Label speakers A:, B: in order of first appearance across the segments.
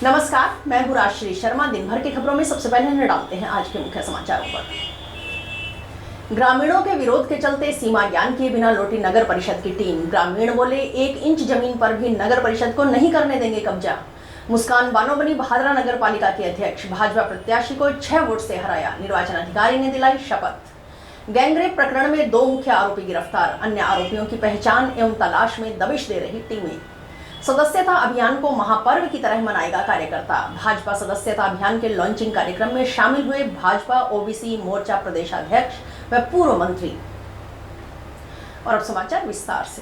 A: नमस्कार, मैं हूँ राजश्री शर्मा। दिन भर की खबरों में सबसे पहले नजर डालते हैं आज के मुख्य समाचारों पर। ग्रामीणों के विरोध के चलते सीमा ज्ञान किए बिना लौटी नगर परिषद की टीम। ग्रामीण बोले 1 इंच जमीन पर भी नगर परिषद को नहीं करने देंगे कब्जा। मुस्कान बानो बनी भादरा नगर पालिका की अध्यक्ष। भाजपा प्रत्याशी को 6 वोट से हराया। निर्वाचन अधिकारी ने दिलाई शपथ। गैंगरेप प्रकरण में 2 मुख्य आरोपी गिरफ्तार। अन्य आरोपियों की पहचान एवं तलाश में दबिश दे रही टीमें। सदस्यता अभियान को महापर्व की तरह मनाएगा कार्यकर्ता। भाजपा सदस्यता अभियान के लॉन्चिंग कार्यक्रम में शामिल हुए भाजपा ओबीसी मोर्चा प्रदेशाध्यक्ष व पूर्व मंत्री। और अब समाचार विस्तार से।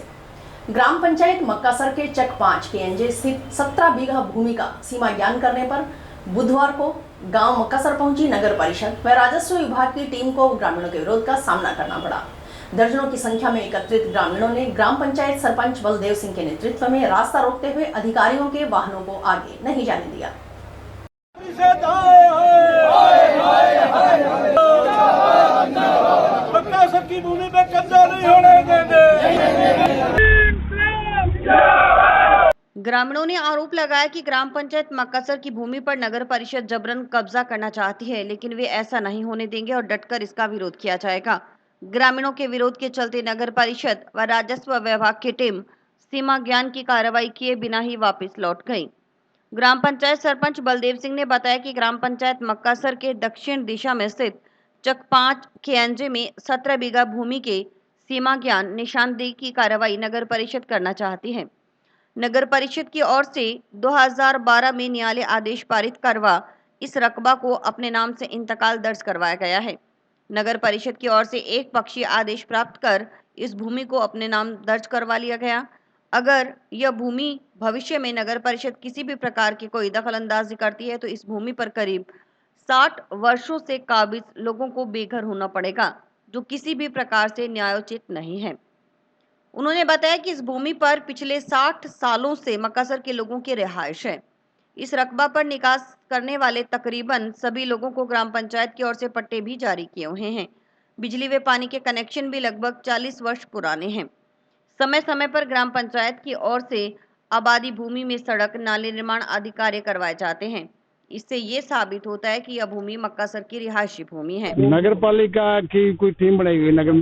A: ग्राम पंचायत मक्कासर के चक 5 केएनजे स्थित 17 बीघा भूमि का सीमा ज्ञान करने पर बुधवार को गांव मक्कासर पहुंची नगर परिषद व राजस्व विभाग की टीम को ग्रामीणों के विरोध का सामना करना पड़ा। दर्जनों की संख्या में एकत्रित ग्रामीणों ने ग्राम पंचायत सरपंच बलदेव सिंह के नेतृत्व में रास्ता रोकते हुए अधिकारियों के वाहनों को आगे नहीं जाने दिया।
B: मक्कासर की भूमि पे कब्जा नहीं होने देंगे।
C: ग्रामीणों ने आरोप लगाया कि ग्राम पंचायत मक्कासर की भूमि पर नगर परिषद जबरन कब्जा करना चाहती है, लेकिन वे ऐसा नहीं होने देंगे और डटकर इसका विरोध किया जाएगा। ग्रामीणों के विरोध के चलते नगर परिषद व राजस्व विभाग की टीम सीमा ज्ञान की कार्रवाई किए बिना ही वापस लौट गई। ग्राम पंचायत सरपंच बलदेव सिंह ने बताया कि ग्राम पंचायत मक्कासर के दक्षिण दिशा में स्थित चक 5 केएनजे में 17 बीघा भूमि के सीमा ज्ञान निशानदेही की कार्रवाई नगर परिषद करना चाहती है। नगर परिषद की ओर से 2012 में न्यायालय आदेश पारित करवा इस रकबा को अपने नाम से इंतकाल दर्ज करवाया गया है। नगर परिषद की ओर से एक पक्षीय आदेश प्राप्त कर इस भूमि को अपने नाम दर्ज करवा लिया गया। अगर यह भूमि भविष्य में नगर परिषद किसी भी प्रकार की कोई दखल अंदाजी करती है तो इस भूमि पर करीब 60 वर्षों से काबिज लोगों को बेघर होना पड़ेगा, जो किसी भी प्रकार से न्यायोचित नहीं है। उन्होंने बताया कि इस भूमि पर पिछले 60 सालों से मक्कासर के लोगों की रिहाइश है। इस रकबा पर निकास करने वाले तकरीबन सभी लोगों को ग्राम पंचायत की ओर से पट्टे भी जारी किए हुए हैं। बिजली व पानी के कनेक्शन भी लगभग 40 वर्ष पुराने हैं। समय समय पर ग्राम पंचायत की ओर से आबादी भूमि में सड़क, नाले निर्माण आदि कार्य करवाए जाते हैं। इससे ये साबित होता है कि यह भूमि मक्कासर की रिहायशी भूमि है।
D: नगर पालिका की कोई टीम बनाई गई नगर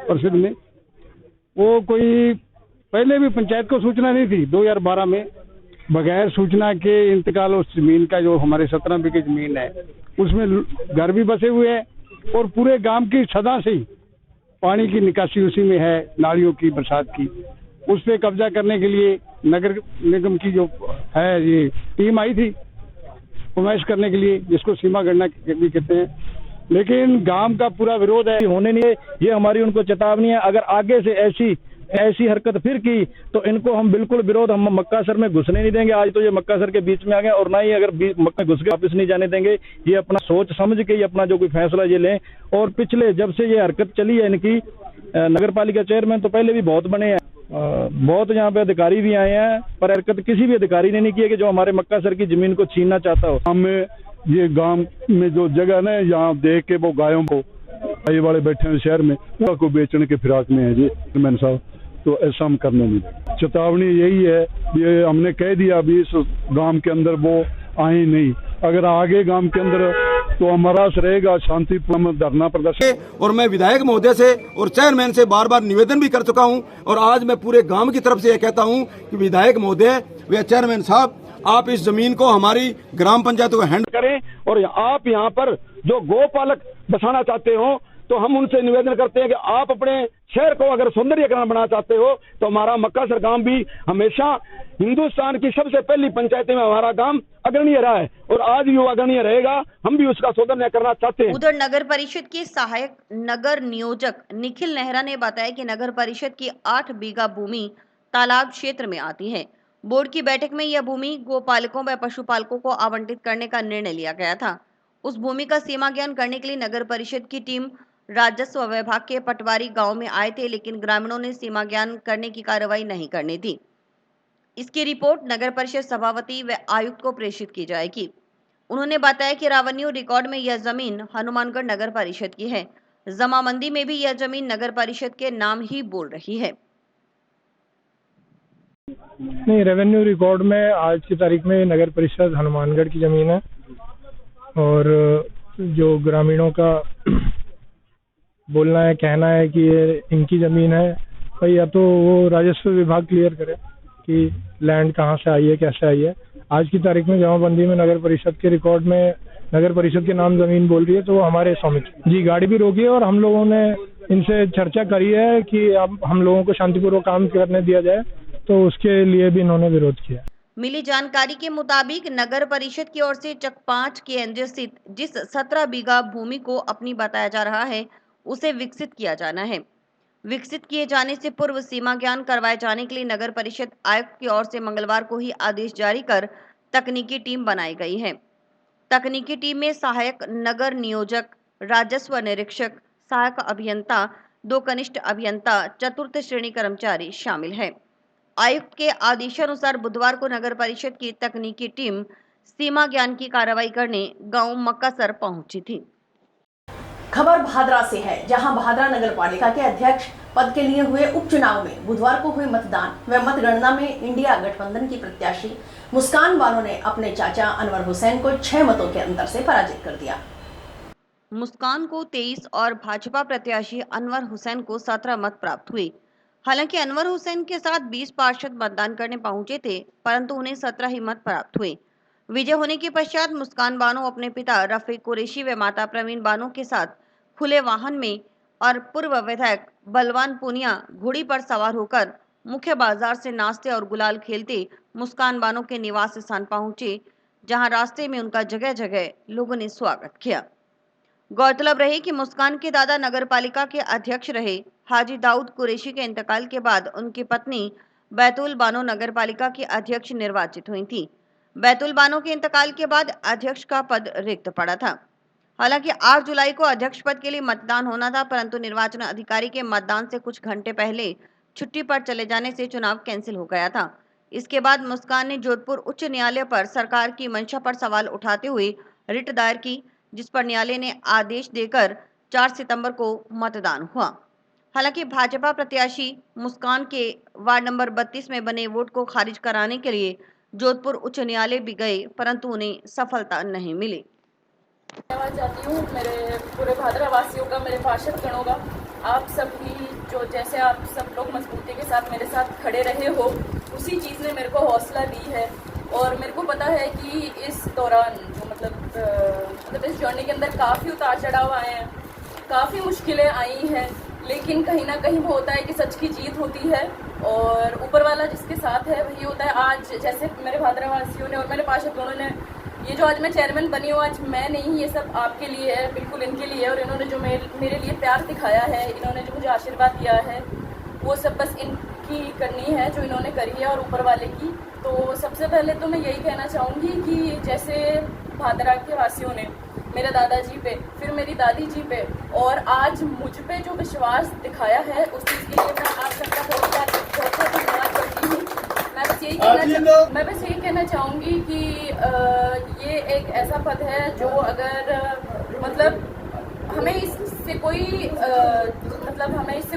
D: परिषद में, वो कोई पहले भी पंचायत को सूचना नहीं थी। 2012 में बगैर सूचना के इंतकाल उस जमीन का, जो हमारे 17 बीघे जमीन है, उसमें घर भी बसे हुए हैं और पूरे गांव की सदा से ही पानी की निकासी उसी में है, नालियों की, बरसात की। उस पे कब्जा करने के लिए नगर निगम की जो है ये टीम आई थी उमैश करने के लिए, जिसको सीमा गणना भी कहते हैं। लेकिन गांव का पूरा विरोध है, होने नहीं है। ये हमारी उनको चेतावनी है, अगर आगे से ऐसी हरकत फिर की तो इनको हम बिल्कुल विरोध, हम मक्कासर में घुसने नहीं देंगे। आज तो ये मक्कासर के बीच में आ गए और ना ही अगर मक्का घुस के वापस नहीं जाने देंगे। ये अपना सोच समझ के ये अपना जो कोई फैसला ये लें। और पिछले जब से ये हरकत चली है इनकी, नगर पालिका चेयरमैन तो पहले भी बहुत बने हैं, बहुत यहाँ पे अधिकारी भी आए हैं, पर हरकत किसी भी अधिकारी ने नहीं की है कि जो हमारे मक्कासर की जमीन को छीनना चाहता हो।
E: हमें ये गांव में जो जगह ना, यहाँ देख के वो गायों को ये वाले बैठे हैं शहर में, को बेचने के फिराक में है जी चेयरमैन साहब, तो ऐसा हम करने नहीं। चेतावनी यही है, ये हमने कह दिया अभी इस गांव के अंदर वो आए नहीं। अगर आगे गांव के अंदर तो हमारा रहेगा शांतिपूर्ण धरना प्रदर्शन।
B: और मैं विधायक महोदय से और चेयरमैन से बार बार निवेदन भी कर चुका हूं और आज मैं पूरे गांव की तरफ से यह कहता हूं कि विधायक महोदय व चेयरमैन साहब, आप इस जमीन को हमारी ग्राम पंचायत को हैंड
D: करें। और आप यहाँ पर जो गोपालक बसाना चाहते हो तो हम उनसे निवेदन करते हैं कि आप अपने शहर को अगर सौंदर्यीकरण बनाना चाहते हो तो हमारा मक्कासर गांव भी हमेशा हिंदुस्तान की सबसे पहली पंचायतें में हमारा गांव अग्रणीय रहा है और आज भी वो अग्रणीय रहेगा। हम भी उसका सौंदर्य करना चाहते हैं।
C: उधर नगर परिषद के सहायक नगर नियोजक निखिल नेहरा ने बताया कि नगर परिषद की 8 बीघा भूमि तालाब क्षेत्र में आती है। बोर्ड की बैठक में यह भूमि गोपालकों व पशुपालकों को आवंटित करने का निर्णय लिया गया था। उस भूमि का सीमा ज्ञान करने के लिए नगर परिषद की टीम राजस्व विभाग के पटवारी गांव में आए थे, लेकिन ग्रामीणों ने सीमा ज्ञान करने की कार्रवाई नहीं करनी थी। इसकी रिपोर्ट नगर परिषद सभापति व आयुक्त को प्रेषित की जाएगी। उन्होंने बताया कि रावन्यू रिकॉर्ड में यह जमीन हनुमानगढ़ नगर परिषद की है। जमाबंदी में भी यह जमीन नगर परिषद के नाम ही बोल रही है।
F: नहीं, रेवेन्यू रिकॉर्ड में आज की तारीख में नगर परिषद हनुमानगढ़ की ज़मीन है और जो ग्रामीणों का बोलना है, कहना है कि ये इनकी ज़मीन है। भाई या तो वो राजस्व विभाग क्लियर करे कि लैंड कहाँ से आई है, कैसे आई है। आज की तारीख में जमाबंदी में नगर परिषद के रिकॉर्ड में नगर परिषद के नाम ज़मीन बोल रही है, तो वो हमारे स्वामित्व। जी, गाड़ी भी रोकी है और हम लोगों ने इनसे चर्चा करी है कि अब हम लोगों को शांतिपूर्वक काम करने दिया जाए, तो उसके लिए भी इन्होंने विरोध किया।
C: मिली जानकारी के मुताबिक नगर परिषद की ओर से चक 5 के एनजे स्थित जिस 17 बीघा भूमि को अपनी बताया जा रहा है, उसे विकसित किया जाना है। विकसित किए जाने से पूर्व सीमा ज्ञान करवाए जाने के लिए नगर परिषद आयुक्त की ओर से मंगलवार को ही आदेश जारी कर तकनीकी टीम बनाई गई है। तकनीकी टीम में सहायक नगर नियोजक, राजस्व निरीक्षक, सहायक अभियंता, 2 कनिष्ठ अभियंता, चतुर्थ श्रेणी कर्मचारी शामिल है। आयुक्त के आदेशानुसार बुधवार को नगर परिषद की तकनीकी टीम सीमा ज्ञान की कार्रवाई करने गांव मक्कासर पहुंची थी।
A: खबर भादरा से है, जहां भादरा नगर पालिका के अध्यक्ष पद के लिए हुए उपचुनाव में बुधवार को हुए मतदान व मतगणना में इंडिया गठबंधन की प्रत्याशी मुस्कान बानो ने अपने चाचा अनवर हुसैन को 6 मतों के अंतर से पराजित कर दिया।
C: मुस्कान को 23 और भाजपा प्रत्याशी अनवर हुसैन को 17 मत प्राप्त हुए। हालांकि अनवर हुसैन के साथ 20 पार्षद मतदान करने पहुंचे थे, परंतु उन्हें 17 ही मत प्राप्त हुए। विजय होने के पश्चात मुस्कान बानो अपने पिता रफीक कुरैशी व माता प्रवीण बानो के साथ खुले वाहन में और पूर्व विधायक बलवान पुनिया घोड़ी पर सवार होकर मुख्य बाजार से नाचते और गुलाल खेलते मुस्कान बानो के निवास स्थान पहुंचे, जहां रास्ते में उनका जगह जगह लोगों ने स्वागत किया। गौरतलब रहे कि मुस्कान के दादा नगर पालिका के अध्यक्ष रहे हाजी दाऊद कुरैशी के इंतकाल के बाद उनकी पत्नी बैतुल बानो नगर पालिका की अध्यक्ष निर्वाचित हुई थी। बैतुल बानो के इंतकाल के बाद अध्यक्ष का पद रिक्त पड़ा था। हालांकि 8 जुलाई को अध्यक्ष पद के लिए मतदान होना था, परंतु निर्वाचन अधिकारी के मतदान से कुछ घंटे पहले छुट्टी पर चले जाने से चुनाव कैंसिल हो गया था। इसके बाद मुस्कान ने जोधपुर उच्च न्यायालय पर सरकार की मंशा पर सवाल उठाते हुए रिट दायर की, जिस पर न्यायालय ने आदेश देकर 4 सितंबर को मतदान हुआ। हालांकि भाजपा प्रत्याशी मुस्कान के वार्ड नंबर 32 में बने वोट को खारिज कराने के लिए जोधपुर उच्च न्यायालय भी गए, परंतु उन्हें सफलता नहीं मिली।
G: धन्यवाद चाहती हूँ मेरे पूरे भादरा वासियों का, मेरे पार्षद गणों का। आप सभी जो जैसे आप सब लोग मजबूती के साथ मेरे साथ खड़े रहे हो, उसी चीज़ ने मेरे को हौसला दी है। और मेरे को पता है कि इस दौरान जो मतलब इस जर्नी के अंदर काफ़ी उतार चढ़ाव आए हैं, काफ़ी मुश्किलें आई हैं, लेकिन कहीं ना कहीं वो होता है कि सच की जीत होती है और ऊपर वाला जिसके साथ है वही होता है। आज जैसे मेरे भादरा वासियों ने और मेरे पार्षद गणों ने, ये जो आज मैं चेयरमैन बनी हूँ, आज मैं नहीं, ये सब आपके लिए है, बिल्कुल इनके लिए। और इन्होंने जो मेरे लिए प्यार दिखाया है, इन्होंने जो मुझे आशीर्वाद दिया है, वो सब बस इनकी करनी है जो इन्होंने करी है और ऊपर वाले की। तो सबसे पहले तो मैं यही कहना चाहूँगी कि जैसे भादरा के वासियों ने मेरे दादाजी पे, फिर मेरी दादी जी पे और आज मुझ पे जो विश्वास दिखाया है, उस चीज़ के लिए मैं आप सबका बहुत धन्यवाद करती हूँ। मैं बस यही कहना चाहूँगी कि ये एक ऐसा पद है जो अगर मतलब हमें इससे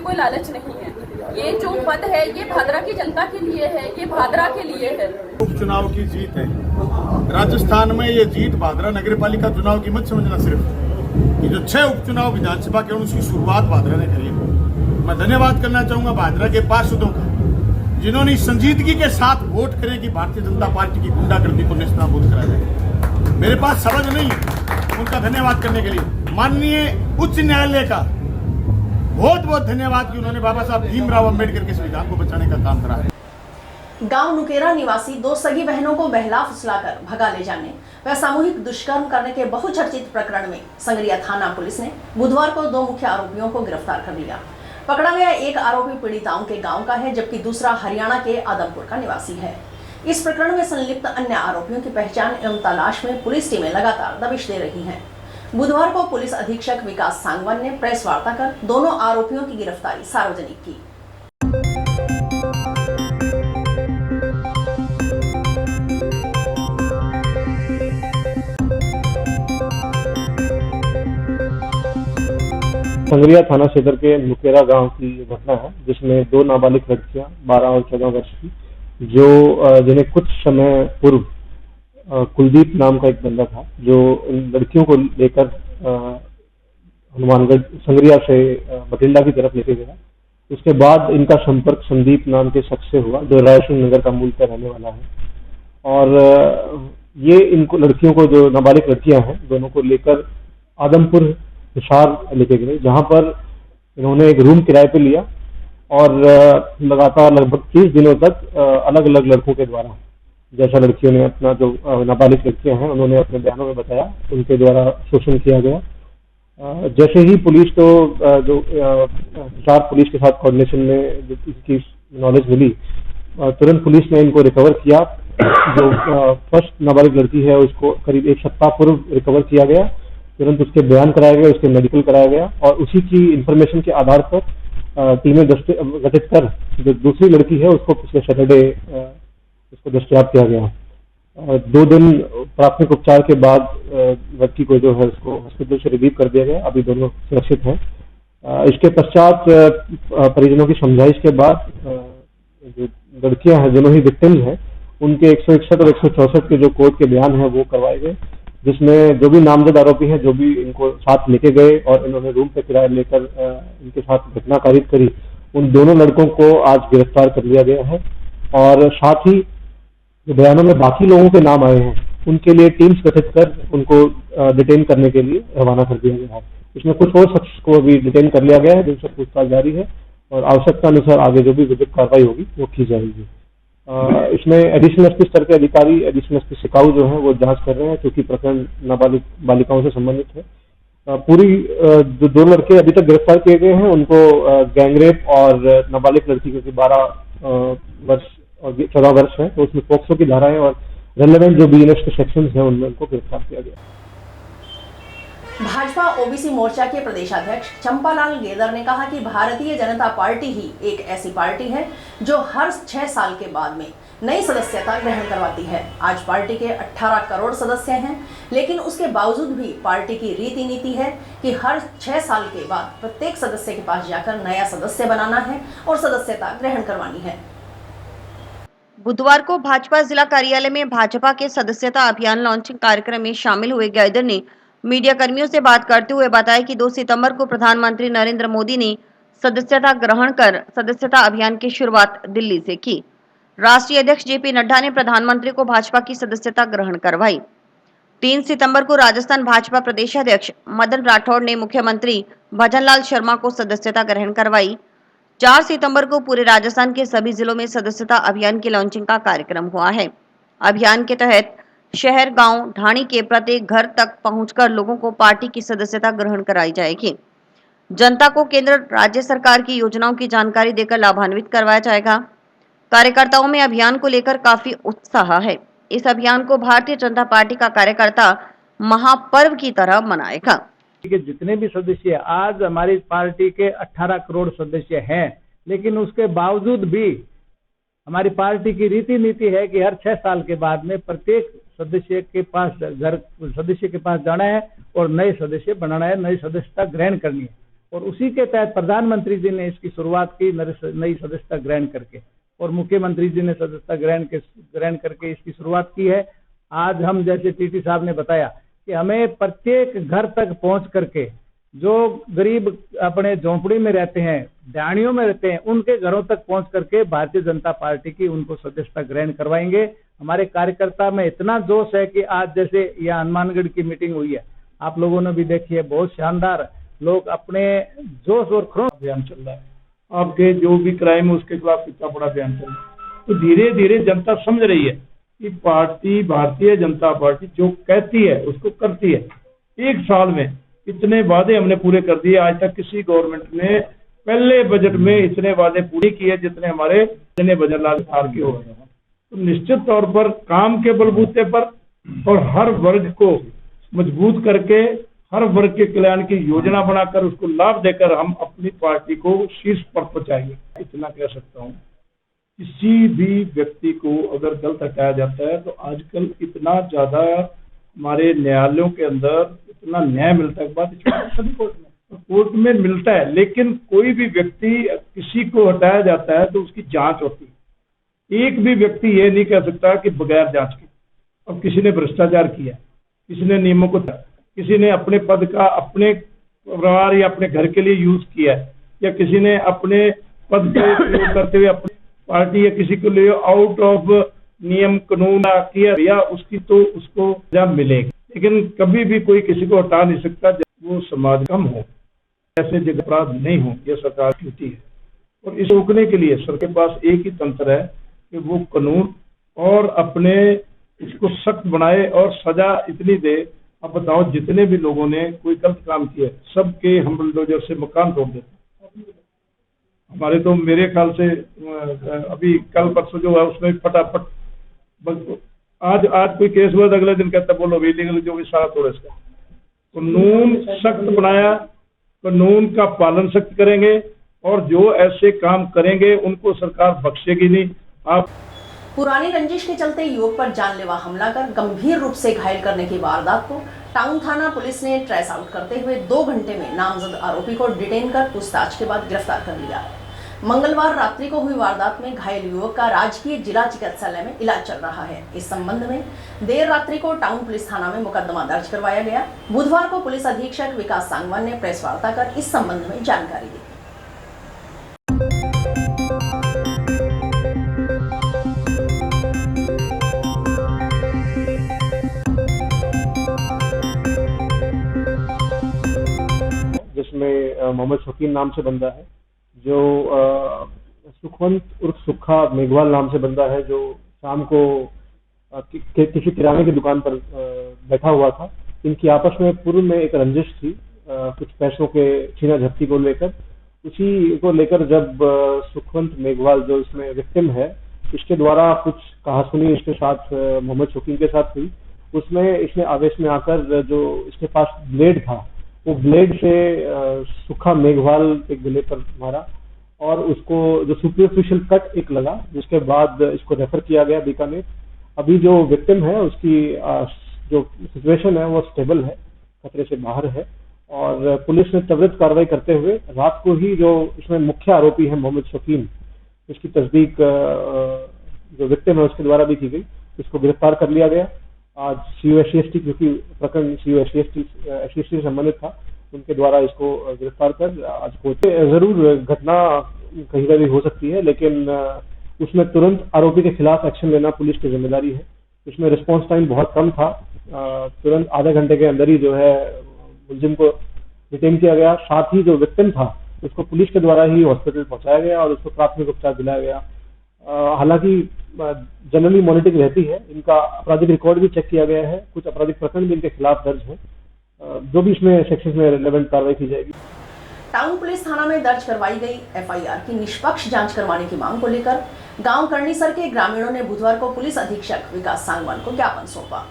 G: कोई लालच नहीं है। ये जो पद है ये भादरा की जनता के लिए है, ये भादरा के लिए है।
H: उपचुनाव की जीत है राजस्थान में। ये जीत भादरा नगर पालिका चुनाव की मत समझना। सिर्फ ये जो 6 उपचुनाव विधानसभा के उसकी शुरुआत भादरा ने करी है। मैं धन्यवाद करना चाहूंगा भादरा के पार्षदों का, जिन्होंने संजीदगी के साथ वोट करें कि भारतीय जनता पार्टी की गुंडागर्दी को नेस्तनाबूद करा जाए। मेरे पास शब्द नहीं उनका धन्यवाद करने के लिए। माननीय उच्च न्यायालय का बहुत बहुत धन्यवाद कि उन्होंने बाबा साहब भीमराव अंबेडकर के संविधान को बचाने का काम करा है।
A: गांव नुकेरा निवासी 2 सगी बहनों को बहला फुसलाकर भगा ले जाने व सामूहिक दुष्कर्म करने के बहुचर्चित प्रकरण में संगरिया थाना पुलिस ने बुधवार को 2 मुख्य आरोपियों को गिरफ्तार कर लिया। पकड़ा गया एक आरोपी पीड़िताओं के गांव का है, जबकि दूसरा हरियाणा के आदमपुर का निवासी है। इस प्रकरण में संलिप्त अन्य आरोपियों की पहचान एवं तलाश में पुलिस टीमें लगातार दबिश दे रही हैं। बुधवार को पुलिस अधीक्षक विकास सांगवान ने प्रेस वार्ता कर दोनों आरोपियों की गिरफ्तारी सार्वजनिक की।
I: संगरिया थाना क्षेत्र के नुकेरा गांव की घटना है, जिसमें 2 नाबालिग लड़कियां 12 और 14 वर्ष की जो जिन्हें कुछ समय पूर्व कुलदीप नाम का एक बंदा था, जो इन लड़कियों को लेकर हनुमानगढ़ संगरिया से बठिंडा की तरफ लेके गया। उसके बाद इनका संपर्क संदीप नाम के शख्स से हुआ, जो रायसिंह नगर का मूलतः रहने वाला है। और ये इनको लड़कियों को, जो नाबालिग लड़कियां हैं, दोनों को लेकर आदमपुर हिसार लेके गए, जहां पर इन्होंने एक रूम किराए पे लिया और लगातार लगभग 30 दिनों तक अलग अलग लड़कों के द्वारा, जैसा लड़कियों ने अपना, जो नाबालिग लड़कियां हैं उन्होंने अपने बयानों में बताया, उनके द्वारा शोषण किया गया। जैसे ही पुलिस को जो हिसार पुलिस के साथ कोऑर्डिनेशन में इसकी नॉलेज मिली, तुरंत पुलिस ने इनको रिकवर किया। जो फर्स्ट नाबालिग लड़की है उसको करीब 1 सप्ताह पूर्व रिकवर किया गया, तुरंत उसके बयान कराया गया, उसके मेडिकल कराया गया और उसी की इंफॉर्मेशन के आधार पर टीमें गठित कर जो दूसरी लड़की है उसको पिछले सैटरडे उसको दस्तयाब किया गया। 2 दिन प्राथमिक उपचार के बाद लड़की को जो है उसको हॉस्पिटल से रिलीव कर दिया गया। अभी दोनों सुरक्षित हैं। इसके पश्चात परिजनों की समझाइश के बाद जो लड़कियां हैं, दोनों ही विक्टिम्स हैं, उनके 161 और 164 के जो कोर्ट के बयान हैं वो करवाए गए, जिसमें जो भी नामजद आरोपी हैं, जो भी इनको साथ लेके गए और इन्होंने रूम पे किराया लेकर इनके साथ घटना कारित करी, उन दोनों लड़कों को आज गिरफ्तार कर लिया गया है। और साथ ही जो बयानों में बाकी लोगों के नाम आए हैं उनके लिए टीम्स गठित कर उनको डिटेन करने के लिए रवाना कर दिया गया है। इसमें कुछ और शख्स को भी डिटेन कर लिया गया है, जिनसे पूछताछ जारी है और आवश्यकता अनुसार आगे जो भी विधिक कार्रवाई होगी वो की जाएगी। इसमें एडिशनल एसपी स्तर के अधिकारी, एडिशनल एसपी सिकाऊ जो है वो जांच कर रहे हैं, क्योंकि प्रकरण नाबालिग बालिकाओं से संबंधित है। पूरी जो 2 लड़के अभी तक गिरफ्तार किए गए हैं उनको गैंगरेप और नाबालिग लड़की की 12 वर्ष और 14 वर्ष है, तो उसमें पोक्सो की धाराएं और रेलेवेंट जो बीएनएस के सेक्शंस हैं उनमें उनको गिरफ्तार किया गया।
A: भाजपा ओबीसी मोर्चा के प्रदेशाध्यक्ष चंपालाल गेदर ने कहा कि भारतीय जनता पार्टी ही एक ऐसी पार्टी है जो हर 6 साल के बाद में नई सदस्यता ग्रहण करवाती है। आज पार्टी के 18 करोड़ सदस्य हैं, लेकिन उसके बावजूद भी पार्टी की रीति नीति है कि हर 6 साल के बाद प्रत्येक सदस्य के पास जाकर नया सदस्य बनाना है और सदस्यता ग्रहण करवानी है।
C: बुधवार को भाजपा जिला कार्यालय में भाजपा के सदस्यता अभियान लॉन्चिंग कार्यक्रम में शामिल हुए गेदर ने मीडिया कर्मियों से बात करते हुए बताया कि 2 सितंबर को प्रधानमंत्री नरेंद्र मोदी ने सदस्यता ग्रहण कर सदस्यता अभियान की शुरुआत दिल्ली से की। राष्ट्रीय अध्यक्ष जेपी नड्डा ने प्रधानमंत्री को भाजपा की सदस्यता ग्रहण करवाई। 3 सितंबर को राजस्थान भाजपा प्रदेश अध्यक्ष मदन राठौड़ ने मुख्यमंत्री भजनलाल शर्मा को सदस्यता ग्रहण करवाई। 4 सितंबर को पूरे राजस्थान के सभी जिलों में सदस्यता अभियान की लॉन्चिंग का कार्यक्रम हुआ है। अभियान के तहत शहर, गांव, ढाणी के प्रत्येक घर तक पहुंचकर लोगों को पार्टी की सदस्यता ग्रहण कराई जाएगी। जनता को केंद्र राज्य सरकार की योजनाओं की जानकारी देकर लाभान्वित करवाया जाएगा। कार्यकर्ताओं में अभियान को लेकर काफी उत्साह है। इस अभियान को भारतीय जनता पार्टी का कार्यकर्ता महापर्व की तरह मनाएगा।
J: के जितने भी सदस्य, आज हमारी पार्टी के 18 करोड़ सदस्य हैं, लेकिन उसके बावजूद भी हमारी पार्टी की रीति नीति है कि हर 6 साल के बाद में प्रत्येक सदस्य के पास जाना है और नए सदस्य बनाना है, नई सदस्यता ग्रहण करनी है। और उसी के तहत प्रधानमंत्री जी ने इसकी शुरुआत की नई सदस्यता ग्रहण करके, और मुख्यमंत्री जी ने सदस्यता ग्रहण करके इसकी शुरुआत की है। आज हम, जैसे टीटी साहब ने बताया, कि हमें प्रत्येक घर तक पहुंच करके जो गरीब अपने झोंपड़ी में रहते हैं, ढाणियों में रहते हैं, उनके घरों तक पहुंच करके भारतीय जनता पार्टी की उनको सदस्यता ग्रहण करवाएंगे। हमारे कार्यकर्ता में इतना जोश है कि आज जैसे यह हनुमानगढ़ की मीटिंग हुई है, आप लोगों ने भी देखी है, बहुत शानदार, लोग अपने जोश और खरोश अभियान चल रहा है। आपके जो भी क्राइम है उसके खिलाफ कितना बड़ा अभियान चल रहा है। तो धीरे धीरे जनता समझ रही है कि पार्टी, भारतीय जनता पार्टी जो कहती है उसको करती है। 1 साल में इतने वादे हमने पूरे कर दिए। आज तक किसी गवर्नमेंट ने पहले बजट में इतने वादे पूरे किए जितने हमारे भजनलाल साहब के हो रहे हैं। तो निश्चित तौर पर काम के बलबूते पर और हर वर्ग को मजबूत करके, हर वर्ग के कल्याण की योजना बनाकर उसको लाभ देकर हम अपनी पार्टी को शीर्ष पर पहुंचाएंगे। इतना कह सकता हूँ, किसी भी व्यक्ति को अगर गलत हटाया जाता है तो आजकल इतना ज्यादा हमारे न्यायालयों के अंदर इतना न्याय मिलता है, बात सभी कोर्ट में मिलता है, लेकिन कोई भी व्यक्ति, किसी को हटाया जाता है तो उसकी जांच होती है।
K: एक भी व्यक्ति ये नहीं कह सकता कि बगैर जांच के। अब किसी ने भ्रष्टाचार किया, किसी ने नियमों को, किसी ने अपने पद का अपने परिवार या अपने घर के लिए यूज किया है, या किसी ने अपने पद के उपयोग करते हुए अपनी पार्टी या किसी के लिए आउट ऑफ नियम कानून किया, या उसकी तो उसको सजा मिलेगी। लेकिन कभी भी कोई किसी को हटा नहीं सकता जब वो समाज कम हो, ऐसे जगह अपराध नहीं हो। यह सरकार की ड्यूटी है, और इसे रोकने के लिए सरकार के पास एक ही तंत्र है कि वो कानून और अपने इसको सख्त बनाए और सजा इतनी दे। अब बताओ, जितने भी लोगों ने कोई गलत काम किया, सबके हम बुलडोजर से मकान तोड़ देते। हमारे तो मेरे ख्याल से अभी कल परसों जो है उसमें फटाफट आज कोई केस हुआ, अगले दिन कहता बोलो इलीगल जो भी सारा तोड़ इसका। कानून सख्त बनाया, कानून का पालन सख्त करेंगे, और जो ऐसे काम करेंगे उनको सरकार बख्शेगी नहीं। आप
A: पुरानी रंजिश के चलते युवक पर जानलेवा हमला कर गंभीर रूप से घायल करने की वारदात को टाउन थाना पुलिस ने ट्रेस आउट करते हुए 2 घंटे में नामजद आरोपी को डिटेन कर पूछताछ के बाद गिरफ्तार कर लिया। मंगलवार रात्रि को हुई वारदात में घायल युवक का राजकीय जिला चिकित्सालय में इलाज चल रहा है। इस संबंध में देर रात्रि को टाउन पुलिस थाना में मुकदमा दर्ज करवाया गया। बुधवार को पुलिस अधीक्षक विकास सांगवान ने प्रेस वार्ता कर इस संबंध में जानकारी दी।
I: जिसमें मोहम्मद शकीन नाम से बंदा है, जो सुखवंत उर्फ सुखा मेघवाल नाम से बंदा है, जो शाम को किसी किराने की दुकान पर बैठा हुआ था। इनकी आपस में पूर्व में एक रंजिश थी कुछ पैसों के छीना झपटी को लेकर। उसी को लेकर जब सुखवंत मेघवाल जो इसमें विक्टिम है, इसके द्वारा कुछ कहासुनी इसके साथ मोहम्मद शकीन के साथ हुई। उसमें इसने आवेश में आकर जो इसके पास ब्लेड था, वो ब्लेड से सुखा मेघवाल के गले पर मारा, और उसको जो सुपरफिशियल कट एक लगा, जिसके बाद इसको रेफर किया गया बीकानेर। अभी जो विक्टिम है उसकी जो सिचुएशन है वो स्टेबल है, खतरे से बाहर है, और पुलिस ने त्वरित कार्रवाई करते हुए रात को ही जो इसमें मुख्य आरोपी है मोहम्मद शकीन, इसकी तस्दीक जो विक्टिम है उसके द्वारा भी की गई, इसको गिरफ्तार कर लिया गया। आज CUSCST, क्योंकि प्रकरण CUSCST से संबंधित था, उनके द्वारा इसको गिरफ्तार कर आज पहुंचे। जरूर घटना कहीं पर भी हो सकती है, लेकिन उसमें तुरंत आरोपी के खिलाफ एक्शन लेना पुलिस की जिम्मेदारी है। इसमें रिस्पांस टाइम बहुत कम था, तुरंत आधे घंटे के अंदर ही जो है मुलजिम को डिटेन किया गया। साथ ही जो विक्टिम था उसको पुलिस के द्वारा ही हॉस्पिटल पहुंचाया गया और उसको प्राथमिक उपचार दिलाया गया। हालांकि जनरली मॉनिटरिंग रहती है, इनका आपराधिक रिकॉर्ड भी चेक किया गया है, कुछ आपराधिक प्रकरण भी इनके खिलाफ दर्ज है, जो भी इसमें सेक्शन में रिलेवेंट कार्रवाई की जाएगी।
A: टाउन पुलिस थाना में दर्ज करवाई गई FIR की निष्पक्ष जांच करवाने की मांग को लेकर गांव करनीसर के ग्रामीणों ने बुधवार को पुलिस अधीक्षक विकास सांगवान को ज्ञापन सौंपा।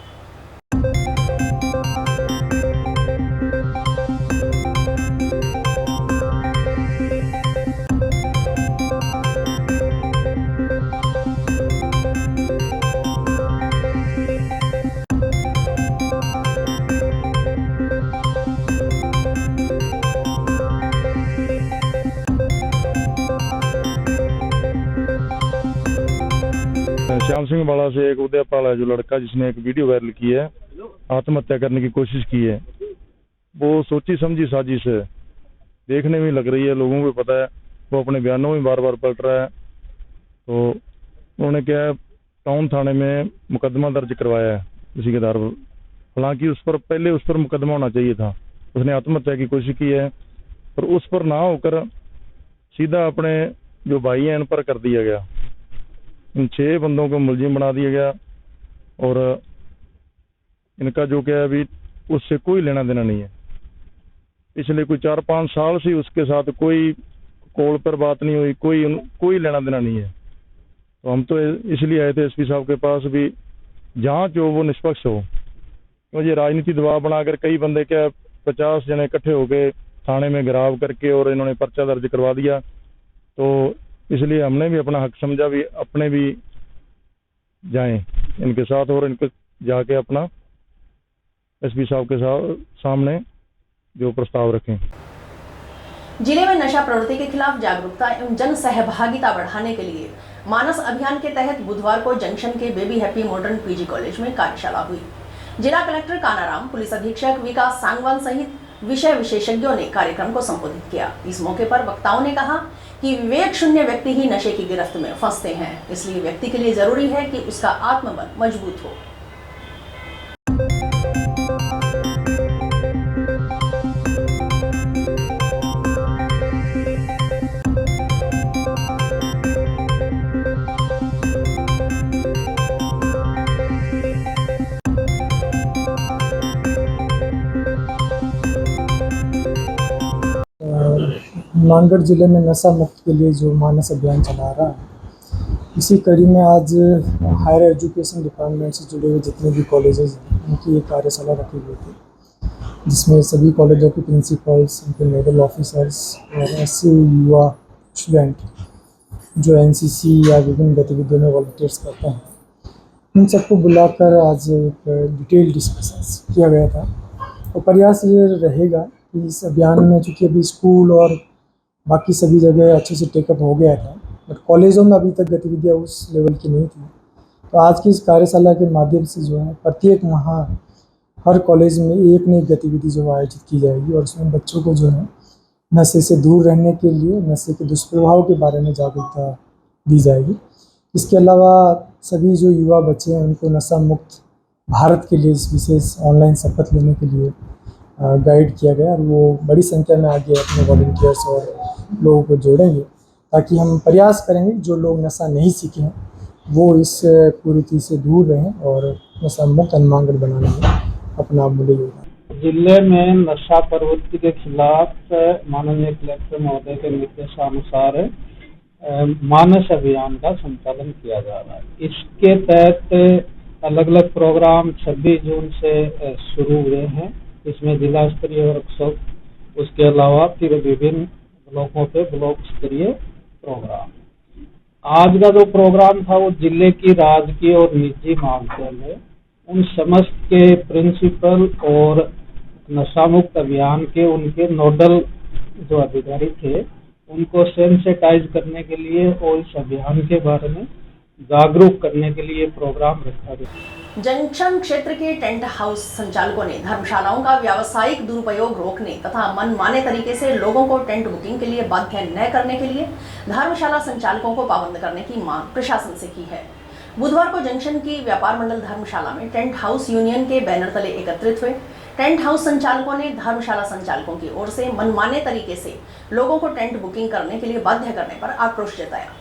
L: श्याम सिंह वाला से एक उदयपाल है, जो लड़का जिसने एक वीडियो वायरल की है, आत्महत्या करने की कोशिश की है, वो सोची समझी साजिश है, देखने में लग रही है, लोगों को पता है, वो अपने बयानों में बार बार पलट रहा है। तो उन्होंने क्या है, टाउन थाने में मुकदमा दर्ज करवाया है इसी के आधार पर। हालांकि उस पर मुकदमा होना चाहिए था, उसने आत्महत्या की कोशिश की है, पर उस पर ना होकर सीधा अपने जो भाई हैं इन पर कर दिया गया। इन 6 बंदों को मुलजिम बना दिया गया, और इनका जो क्या है अभी उससे कोई लेना देना नहीं है। पिछले कोई 4-5 साल से उसके साथ कोई कॉल पर बात नहीं हुई, कोई लेना देना नहीं है। तो हम तो इसलिए आए थे SP साहब के पास भी, जांच हो वो निष्पक्ष हो। तो ये राजनीति दबाव बनाकर कई बंदे क्या 50 जने इकट्ठे हो गए थाने में गिराव करके, और इन्होंने पर्चा दर्ज करवा दिया। तो इसलिए हमने भी अपना हक समझा भी अपने भी जाएं इनके साथ, और इनके जाके अपना SP साहब के सामने जो प्रस्ताव रखें।
A: जिले में नशा प्रवृत्ति के खिलाफ जागरूकता एवं जन सहभागिता बढ़ाने के लिए मानस अभियान के तहत बुधवार को जंक्शन के baby happy modern PG college में कार्यशाला हुई। जिला कलेक्टर कानाराम, पुलिस अधीक्षक विकास सांगवान सहित विषय विशेषज्ञों ने कार्यक्रम को संबोधित किया। इस मौके पर वक्ताओं ने कहा कि विवेक शून्य व्यक्ति ही नशे की गिरफ्त में फंसते हैं, इसलिए व्यक्ति के लिए जरूरी है कि उसका आत्मबल मजबूत हो।
F: मानगढ़ जिले में नशा मुक्त के लिए जो मानस अभियान चला रहा है, इसी कड़ी में आज हायर एजुकेशन डिपार्टमेंट से जुड़े हुए जितने भी कॉलेजेस हैं उनकी एक कार्यशाला रखी गई थी, जिसमें सभी कॉलेजों के प्रिंसिपल्स, उनके नोडल ऑफिसर्स और ऐसे युवा स्टूडेंट जो एनसीसी या विभिन्न गतिविधियों में वॉलंटियर्स करते हैं, उन सबको बुलाकर आज एक डिटेल डिस्कशन किया गया था। और प्रयास ये रहेगा कि इस अभियान में, चूँकि अभी स्कूल और बाकी सभी जगह अच्छे से टेकअप हो गया था, बट कॉलेजों में अभी तक गतिविधियाँ उस लेवल की नहीं थी। तो आज की इस कार्यशाला के माध्यम से जो है प्रत्येक माह हर कॉलेज में एक नई गतिविधि जो आयोजित की जाएगी और उसमें बच्चों को जो है नशे से दूर रहने के लिए, नशे के दुष्प्रभाव के बारे में जागरूकता दी जाएगी। इसके अलावा सभी जो युवा बच्चे हैं उनको नशा मुक्त भारत के लिए इस विशेष ऑनलाइन शपथ लेने के लिए गाइड किया गया और वो बड़ी संख्या में आगे अपने वॉलंटियर्स और लोगों को जोड़ेंगे, ताकि हम प्रयास करेंगे जो लोग नशा नहीं सीखे हैं वो इस कुरीति से दूर रहें और नशा मुक्त मानगढ़ बनाने में अपना मूल्य योगदान।
M: जिले में नशा प्रवृत्ति के खिलाफ माननीय कलेक्टर महोदय के निर्देशानुसार मानस अभियान का संचालन किया जा रहा है। इसके तहत अलग अलग प्रोग्राम 26 जून से शुरू हुए हैं। इसमें जिला स्तरीय वर्कशॉप, उसके अलावा फिर विभिन्न ब्लॉकों पे ब्लॉक स्तरीय प्रोग्राम। आज का जो प्रोग्राम था वो जिले की राजकीय और निजी महाविद्यालय, उन समस्त के प्रिंसिपल और नशा मुक्त अभियान के उनके नोडल जो अधिकारी थे उनको सेंसिटाइज करने के लिए और इस अभियान के बारे में जागरूक करने के लिए प्रोग्राम रखा गया।
A: जंक्शन क्षेत्र के टेंट हाउस संचालकों ने धर्मशालाओं का व्यावसायिक दुरुपयोग रोकने तथा मनमाने तरीके से लोगों को टेंट बुकिंग के लिए बाध्य न करने के लिए धर्मशाला संचालकों को पाबंद करने की मांग प्रशासन से की है। बुधवार को जंक्शन की व्यापार मंडल धर्मशाला में टेंट हाउस यूनियन के बैनर तले एकत्रित हुए टेंट हाउस संचालकों ने धर्मशाला संचालकों की ओर से मनमाने तरीके से लोगों को टेंट बुकिंग करने के लिए बाध्य करने पर आक्रोश जताया।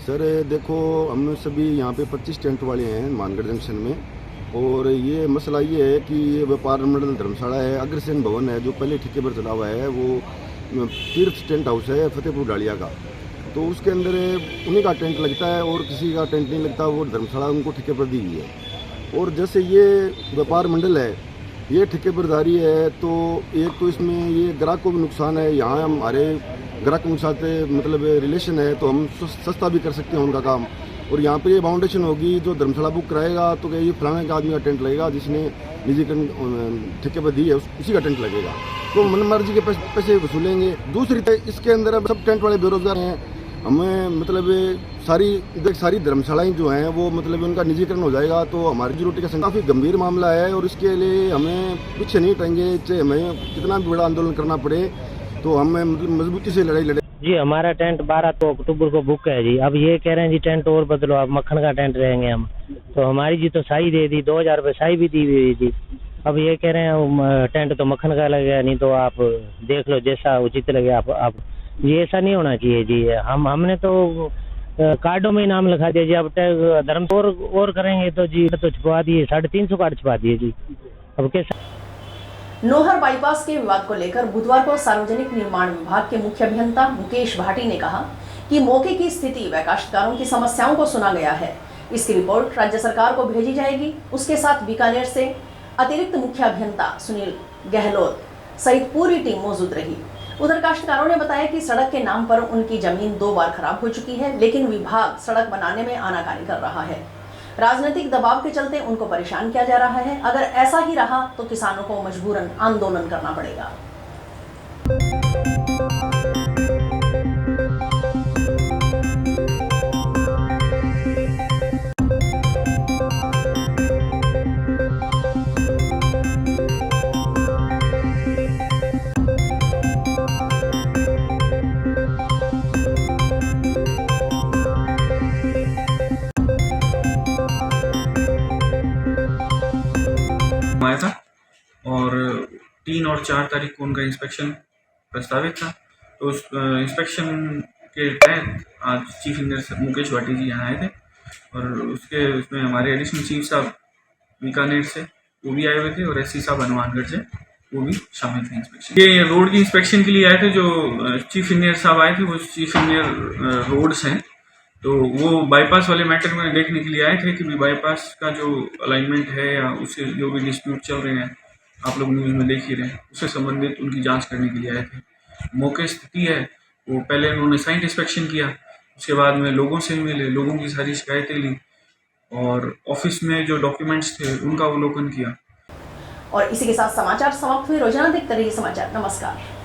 B: सर देखो, हम सभी यहाँ पे 25 टेंट वाले हैं मानगढ़ जंक्शन में, और ये मसला ये है कि ये व्यापार मंडल धर्मशाला है, अग्रसेन भवन है जो पहले ठेके पर चला हुआ है, वो तीर्थ टेंट हाउस है फतेहपुर डालिया का, तो उसके अंदर उन्हीं का टेंट लगता है और किसी का टेंट नहीं लगता। वो धर्मशाला उनको ठेके पर दी हुई है, और जैसे ये व्यापार मंडल है, ये ठेकेदारी है, तो एक तो इसमें ये ग्राहक को भी नुकसान है। यहाँ हमारे ग्राहक के साथ मतलब रिलेशन है, तो हम सस्ता भी कर सकते हैं उनका काम। और यहाँ पे ये बाउंडेशन होगी, जो धर्मशाला बुक कराएगा तो ये फलाने का आदमी का टेंट लगेगा, जिसने निजी ठेके पर दी है उसी का टेंट लगेगा, तो मन मर्जी के पैसे वसूलेंगे। दूसरी इसके अंदर अब सब टेंट वाले बेरोजगार हैं, हमें मतलब सारी धर्मशालाएं जो हैं वो मतलब उनका निजीकरण हो जाएगा, तो हमारी रोटी का काफ़ी गंभीर मामला है, और इसके लिए हमें पीछे नहीं हटेंगे, चाहे हमें कितना भी बड़ा आंदोलन करना पड़े, तो हमें मतलब मजबूती से लड़ाई लड़े।
N: जी हमारा टेंट 12 अक्टूबर को बुक है जी। अब ये कह रहे हैं जी टेंट और बदलो, आप मक्खन का टेंट रहेंगे हम, तो हमारी जी तो साई दे दी, 2000 रुपये साई भी दी हुई थी। अब ये कह रहे हैं टेंट तो मक्खन का लगेगा, नहीं तो आप देख लो जैसा उचित लगे आप ये ऐसा नहीं होना चाहिए जी। हमने तो कार्डों में ही नाम लिखा दिया जी, अब धर्म और करेंगे तो जी तो छुपा दिए, 350 कार्ड छुपा दिए जी। अब कैसा।
A: नोहर बाईपास के विवाद को लेकर बुधवार को सार्वजनिक निर्माण विभाग के मुख्य अभियंता मुकेश भाटी ने कहा कि मौके की स्थिति व काश्तकारों की समस्याओं को सुना गया है। इसकी रिपोर्ट राज्य सरकार को भेजी जाएगी। उसके साथ बीकानेर से अतिरिक्त मुख्य अभियंता सुनील गहलोत सहित पूरी टीम मौजूद रही। उधर काश्तकारों ने बताया कि सड़क के नाम पर उनकी जमीन 2 बार खराब हो चुकी है, लेकिन विभाग सड़क बनाने में आनाकानी कर रहा है। राजनीतिक दबाव के चलते उनको परेशान किया जा रहा है। अगर ऐसा ही रहा तो किसानों को मजबूरन आंदोलन करना पड़ेगा।
O: आया था और 3 और 4 तारीख को उनका इंस्पेक्शन प्रस्तावित था। तो उस इंस्पेक्शन के तहत आज चीफ इंजीनियर मुकेश भाटी जी यहाँ आए थे और उसमें हमारे एडिशनल चीफ साहब बीकानेर से वो भी आए हुए थे और एससी साहब हनुमानगढ़ से वो भी शामिल थे इंस्पेक्शन। ये रोड की इंस्पेक्शन के लिए आए थे। जो चीफ इंजीनियर साहब आए थे वो चीफ इंजीनियर रोड्स हैं, तो वो बाईपास वाले मैटर में देखने के लिए आए थे कि बाईपास का जो अलाइनमेंट है या उससे जो भी डिस्प्यूट चल रहे हैं, आप लोग न्यूज़ में देख ही रहे हैं, उससे संबंधित उनकी जांच करने के लिए आए थे। मौके स्थिति है वो पहले उन्होंने साइट इंस्पेक्शन किया, उसके बाद में लोगों से मिले, लोगों की सारी शिकायतें ली और ऑफिस में जो डॉक्यूमेंट्स थे उनका अवलोकन किया।
A: और इसी के साथ समाचार समाप्त हुए। रोजाना देखते रहिए समाचार। नमस्कार।